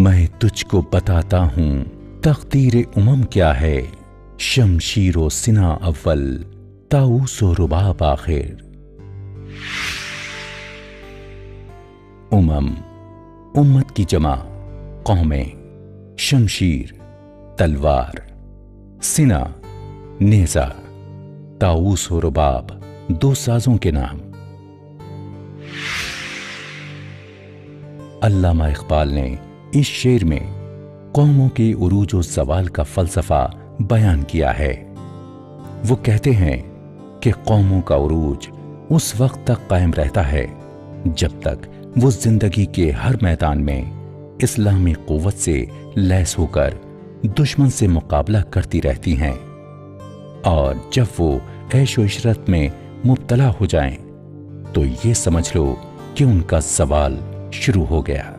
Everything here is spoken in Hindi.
मैं तुझको बताता हूँ तक़दीर उमम क्या है, शमशीरो सिना अव्वल ताऊसो रुबाब आखिर। उमम उम्मत की जमा, कौमें, शमशीर तलवार, सिना नेज़ा, ताऊस और रुबाब दो साजों के नाम। अल्लामा इक़बाल ने इस शेर में कौमों के उरूज और ज़वाल का फ़लसफ़ा बयान किया है। वो कहते हैं कि कौमों का उरूज उस वक्त तक कायम रहता है जब तक वो जिंदगी के हर मैदान में इस्लामी क़ुव्वत से लैस होकर दुश्मन से मुकाबला करती रहती हैं, और जब वो ऐशो इशरत में मुब्तला हो जाएं, तो ये समझ लो कि उनका ज़वाल शुरू हो गया।